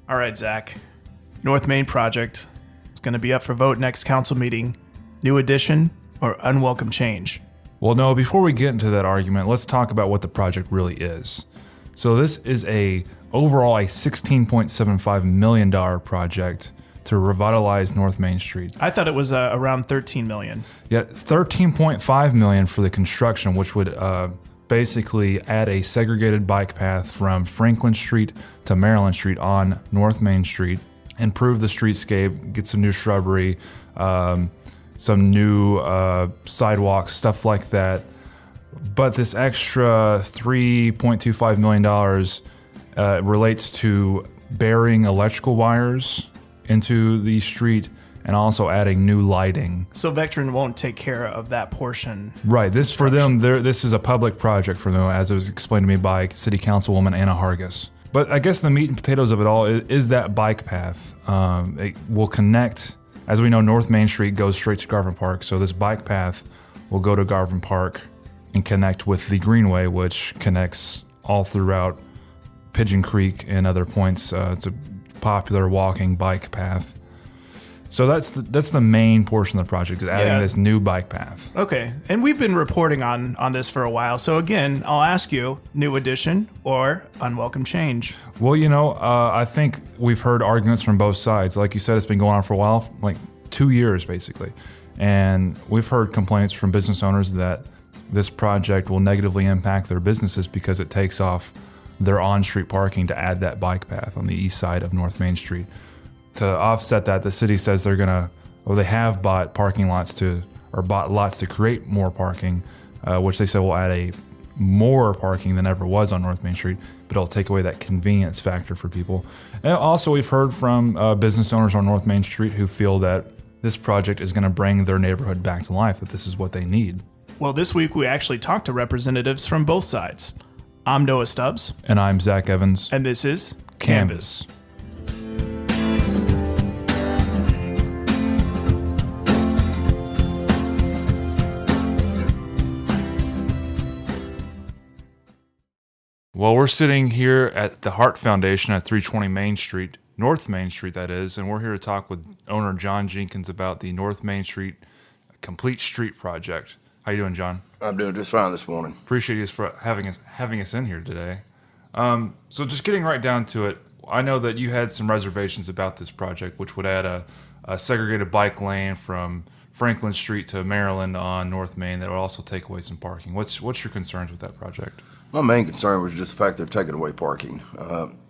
All right, Zach. North Main project. It's going to be up for vote next council meeting. New addition or unwelcome change? Well, no, before we get into that argument, let's talk about what the project really is. So this is overall a $16.75 million project to revitalize North Main Street. I thought it was around $13 million. Yeah, it's $13.5 million for the construction, which would basically add a segregated bike path from Franklin Street to Maryland Street on North Main Street, improve the streetscape, get some new shrubbery, some new sidewalks, stuff like that. But this extra $3.25 million relates to burying electrical wires into the street and also adding new lighting. So Vectron won't take care of that portion. Right. This for them. This is a public project for them, as it was explained to me by City Councilwoman Anna Hargis. But I guess the meat and potatoes of it all is that bike path. It will connect. As we know, North Main Street goes straight to Garvin Park, so this bike path will go to Garvin Park and connect with the Greenway, which connects all throughout Pigeon Creek and other points. It's a popular walking bike path. So that's the main portion of the project, is adding this new bike path. Okay, and we've been reporting on this for a while. So again, I'll ask you, new addition or unwelcome change? Well, I think we've heard arguments from both sides. Like you said, it's been going on for a while, like 2 years basically. And we've heard complaints from business owners that this project will negatively impact their businesses because it takes off their on-street parking to add that bike path on the east side of North Main Street. To offset that, the city says they have bought lots to create more parking, which they said will add more parking than ever was on North Main Street, but it'll take away that convenience factor for people. And also, we've heard from business owners on North Main Street who feel that this project is going to bring their neighborhood back to life, that this is what they need. Well, this week we actually talked to representatives from both sides. I'm Noah Stubbs. And I'm Zach Evans. And this is Canvas. Well, we're sitting here at the Hart Foundation at 320 Main Street, North Main Street that is, and we're here to talk with owner John Jenkins about the North Main Street Complete Street Project. How you doing, John? I'm doing just fine this morning. Appreciate you for having us in here today. So just getting right down to it, I know that you had some reservations about this project, which would add a segregated bike lane from Franklin Street to Maryland on North Main that would also take away some parking. What's your concerns with that project? My main concern was just the fact they're taking away parking.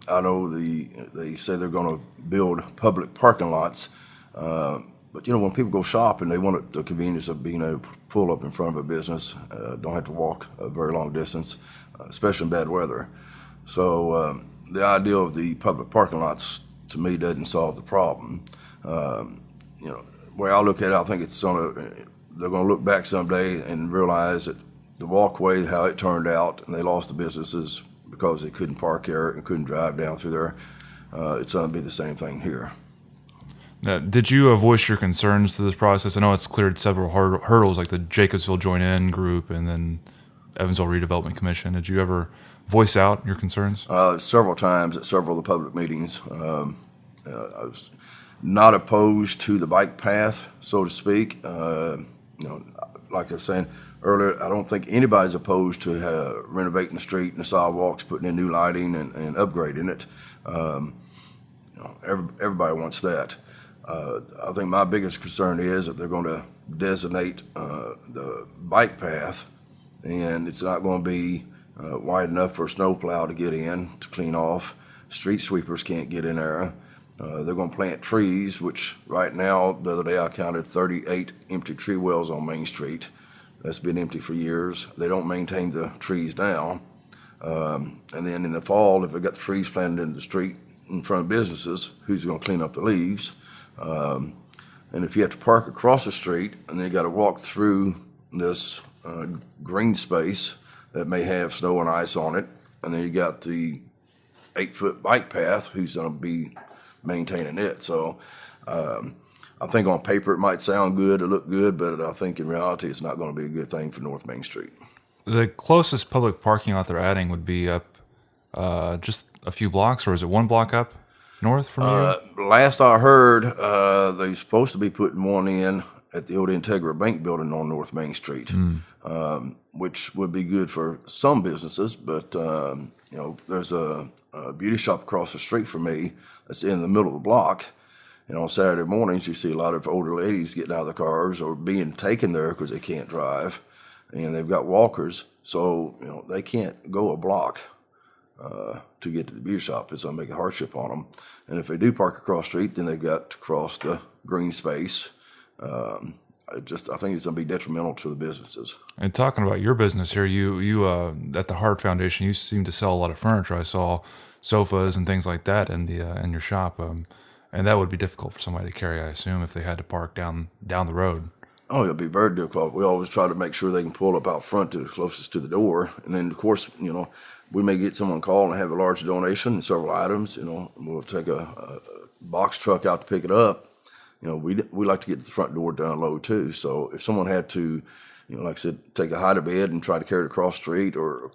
I know they say they're going to build public parking lots, but when people go shopping, they want the convenience of being able to pull up in front of a business, don't have to walk a very long distance, especially in bad weather. So the idea of the public parking lots, to me, doesn't solve the problem. The way I look at it, I think they're going to look back someday and realize that the walkway, how it turned out, and they lost the businesses because they couldn't park there and couldn't drive down through there. It's going to be the same thing here. Now, did you voice your concerns to this process? I know it's cleared several hurdles, like the Jacobsville Join-In group and then Evansville Redevelopment Commission. Did you ever voice out your concerns? Several times at several of the public meetings. I was not opposed to the bike path, so to speak. Like I was saying earlier, I don't think anybody's opposed to renovating the street and the sidewalks, putting in new lighting and upgrading it. Everybody wants that. I think my biggest concern is that they're going to designate the bike path, and it's not going to be wide enough for a snowplow to get in to clean off. Street sweepers can't get in there. They're going to plant trees, which right now, the other day I counted 38 empty tree wells on Main Street. That's been empty for years. They don't maintain the trees now. And then in the fall, if they've got the trees planted in the street in front of businesses, who's going to clean up the leaves? And if you have to park across the street and then you got to walk through this green space that may have snow and ice on it, and then you got the 8-foot bike path, who's going to be maintaining it? So I think on paper it might sound good or look good, but I think in reality it's not going to be a good thing for North Main Street. The closest public parking lot they're adding would be up just a few blocks, or is it one block up? north from you? Last I heard, they're supposed to be putting one in at the old Integra Bank building on North Main Street, which would be good for some businesses. But there's a beauty shop across the street from me that's in the middle of the block. And on Saturday mornings, you see a lot of older ladies getting out of their cars or being taken there because they can't drive, and they've got walkers, so they can't go a block to get to the beauty shop. It's going to make a hardship on them. And if they do park across the street, then they've got to cross the green space. I think it's going to be detrimental to the businesses. And talking about your business here, you at the Hart Foundation, you seem to sell a lot of furniture. I saw sofas and things like that in your shop, and that would be difficult for somebody to carry, I assume, if they had to park down the road. Oh, it'll be very difficult. We always try to make sure they can pull up out front to the closest to the door, and then of course, we may get someone call and have a large donation and several items. We'll take a box truck out to pick it up. We like to get to the front door down low too. So if someone had to, like I said, take a hide bed and try to carry it across the street or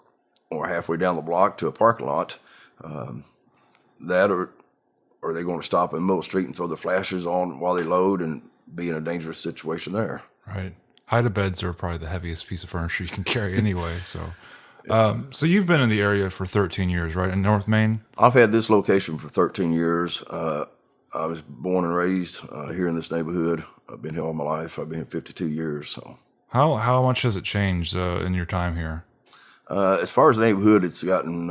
halfway down the block to a parking lot, that or are they going to stop in the middle of the street and throw the flashes on while they load and be in a dangerous situation there? Right. Hide-a-beds are probably the heaviest piece of furniture you can carry anyway. So, so you've been in the area for 13 years, right, in North Main? I've had this location for 13 years. I was born and raised here in this neighborhood. I've been here all my life. I've been here 52 years. So, how much has it changed in your time here? As far as the neighborhood, it's gotten.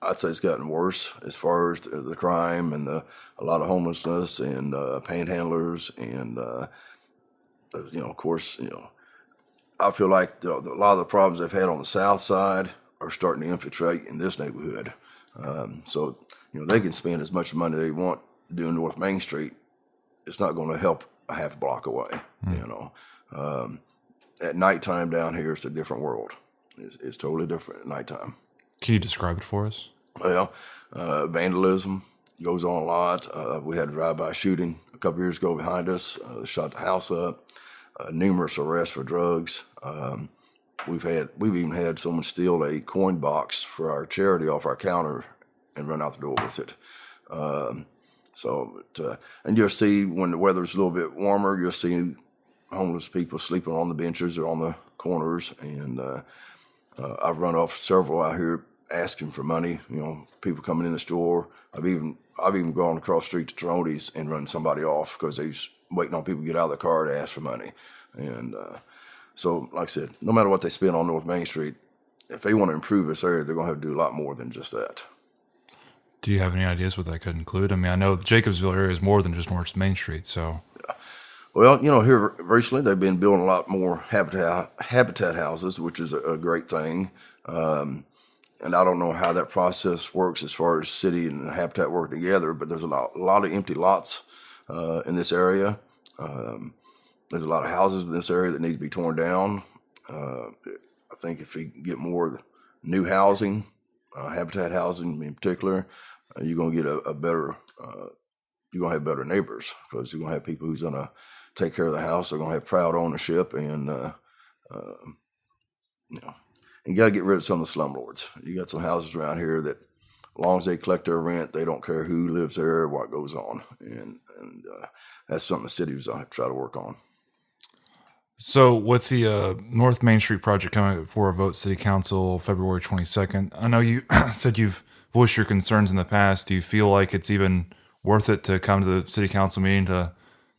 I'd say it's gotten worse as far as the crime and a lot of homelessness and panhandlers and of course, I feel like a lot of the problems they've had on the south side are starting to infiltrate in this neighborhood. So they can spend as much money they want doing North Main Street. It's not going to help a half block away. At nighttime down here, it's a different world. It's totally different at nighttime. Can you describe it for us? Well, vandalism goes on a lot. We had a drive-by shooting a couple years ago behind us. Shot the house up. Numerous arrests for drugs. We've even had someone steal a coin box for our charity off our counter and run out the door with it. And you'll see when the weather's a little bit warmer, you'll see homeless people sleeping on the benches or on the corners. And I've run off several out here asking for money. People coming in the store. I've even gone across the street to Toronti's and run somebody off because they're waiting on people to get out of the car to ask for money. And so, like I said, no matter what they spend on North Main Street, if they want to improve this area, they're going to have to do a lot more than just that. Do you have any ideas what that could include? I mean, I know the Jacobsville area is more than just North Main Street, so. Well, here recently they've been building a lot more habitat houses, which is a great thing. And I don't know how that process works as far as city and habitat work together, but there's a lot of empty lots in this area. There's a lot of houses in this area that need to be torn down. I think if we get more new housing, habitat housing in particular, you're going to get a better, you're going to have better neighbors because you're going to have people who's going to take care of the house. They're going to have proud ownership and, and you got to get rid of some of the slumlords. You got some houses around here that, as long as they collect their rent, they don't care who lives there or what goes on. And that's something the city was going to have to try to work on. So with the North Main Street project coming for a vote City Council February 22nd, I know you said you've voiced your concerns in the past. Do you feel like it's even worth it to come to the City Council meeting to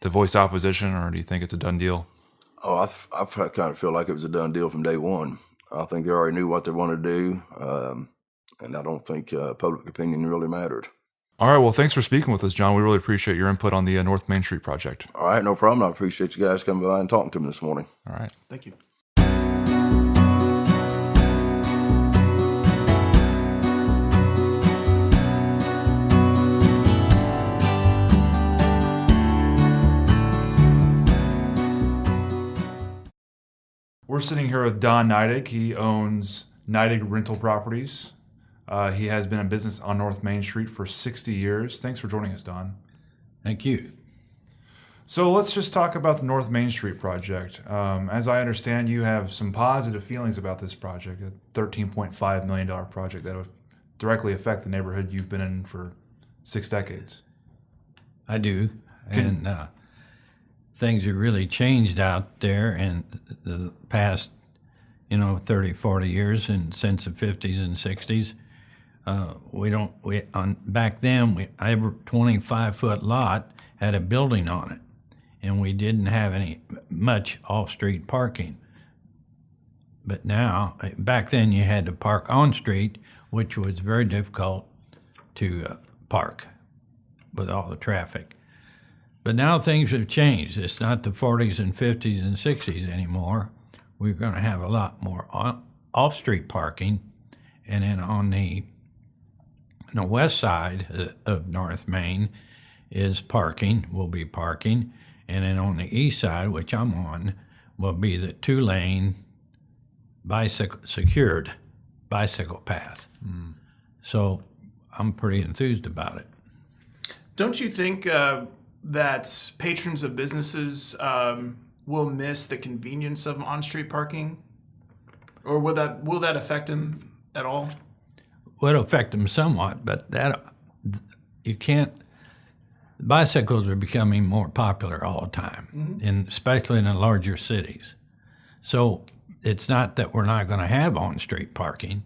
voice opposition, or do you think it's a done deal? Oh, I kind of feel like it was a done deal from day one. I think they already knew what they wanted to do, and I don't think public opinion really mattered. All right, well, thanks for speaking with us, John. We really appreciate your input on the North Main Street project. All right, no problem. I appreciate you guys coming by and talking to me this morning. All right. Thank you. We're sitting here with Don Neidig. He owns Neidig Rental Properties. He has been in business on North Main Street for 60 years. Thanks for joining us, Don. Thank you. So let's just talk about the North Main Street project. As I understand, you have some positive feelings about this project, a $13.5 million project that would directly affect the neighborhood you've been in for 6 decades. I do. And things have really changed out there in the past, 30, 40 years, and since the 50s and 60s. Back then, every 25-foot lot had a building on it, and we didn't have much off-street parking. But now, back then, you had to park on street, which was very difficult to park with all the traffic. But now things have changed. It's not the 40s and 50s and 60s anymore. We're going to have a lot more off-street parking, and then on the west side of North Main will be parking, and then on the east side, which I'm on, will be the 2-lane secured bicycle path. So I'm pretty enthused about it. Don't you think that patrons of businesses will miss the convenience of on-street parking? Or will that affect them at all? Well, it'll affect them somewhat, but you can't. Bicycles are becoming more popular all the time, and especially in the larger cities. So it's not that we're not going to have on-street parking.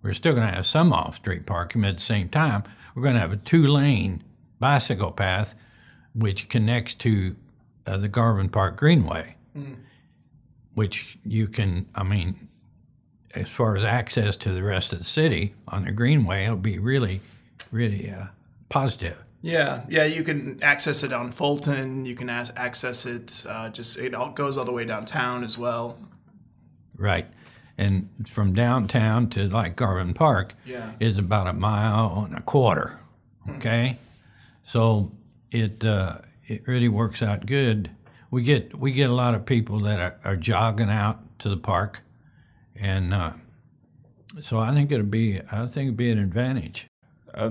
We're still going to have some off-street parking, but at the same time, we're going to have a 2-lane bicycle path which connects to the Garvin Park Greenway, which you can, as far as access to the rest of the city on the Greenway, it'll be really, really positive. Yeah, you can access it on Fulton. You can access it. It all goes all the way downtown as well. Right, and from downtown to like Garvin Park is about 1.25 miles. Okay, so it really works out good. We get a lot of people that are jogging out to the park, and so I think it'd be an advantage.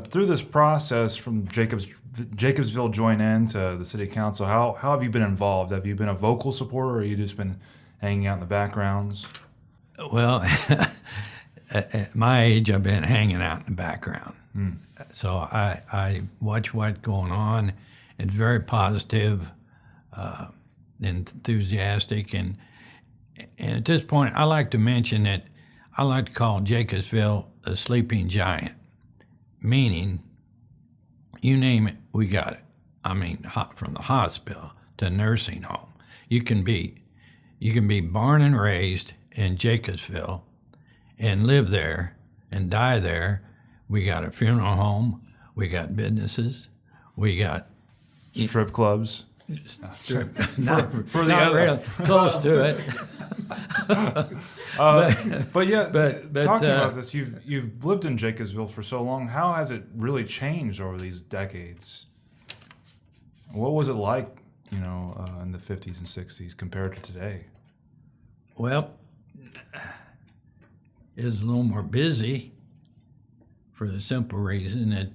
Through this process from Jacobsville join in to the city council, how have you been involved? Have you been a vocal supporter, or have you just been hanging out in the backgrounds? Well, at my age, I've been hanging out in the background. So I watch what's going on. It's very positive, enthusiastic, and at this point, I like to mention that I like to call Jacobsville a sleeping giant, meaning you name it, we got it. From the hospital to nursing home. You can be born and raised in Jacobsville and live there and die there. We got a funeral home. We got businesses. We got strip clubs. Not really close to it. Talking about this, you've lived in Jacobsville for so long. How has it really changed over these decades? What was it like, in the 50s and 60s compared to today? Well, it's a little more busy for the simple reason that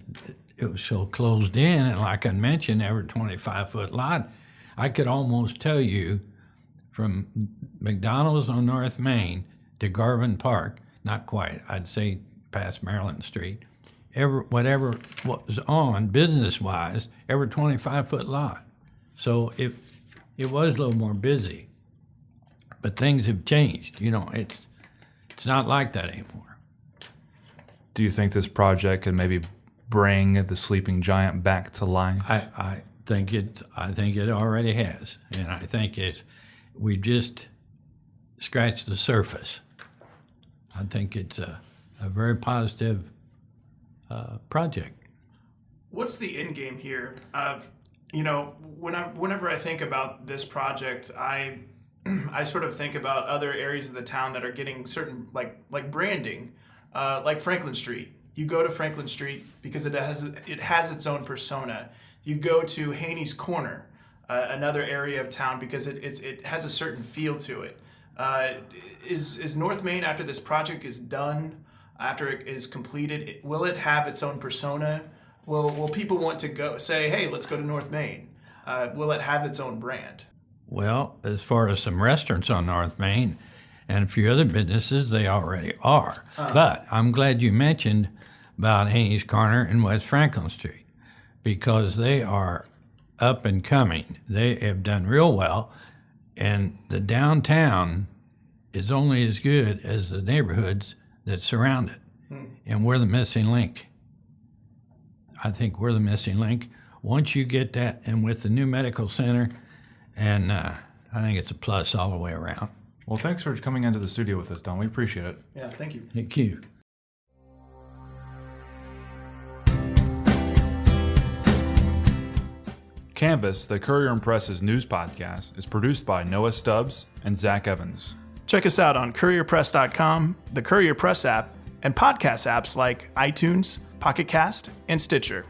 it was so closed in, and like I mentioned, every 25-foot lot, I could almost tell you from McDonald's on North Main to Garvin Park, not quite, I'd say past Maryland Street, whatever was on business-wise, every 25-foot lot. So it was a little more busy, but things have changed. It's not like that anymore. Do you think this project can maybe bring the sleeping giant back to life? I think it already has, and I think we just scratched the surface. I think it's a very positive project. What's the end game here? Whenever I think about this project, I sort of think about other areas of the town that are getting certain like branding, like Franklin Street. You go to Franklin Street because it has its own persona. You go to Haney's Corner, another area of town, because it has a certain feel to it. Is North Main, after this project is done, after it is completed, will it have its own persona? Will people want to go say, hey, let's go to North Main? Will it have its own brand? Well, as far as some restaurants on North Main and a few other businesses, they already are. But I'm glad you mentioned about Haney's Corner and West Franklin Street. because they are up and coming. They have done real well, and the downtown is only as good as the neighborhoods that surround it. And we're the missing link. I think we're the missing link. Once you get that, and with the new medical center, and I think it's a plus all the way around. Well, thanks for coming into the studio with us, Don. We appreciate it. Yeah, thank you. Thank you. Canvas, the Courier and Press's news podcast, is produced by Noah Stubbs and Zach Evans. Check us out on courierpress.com, the Courier Press app, and podcast apps like iTunes, Pocket Cast, and Stitcher.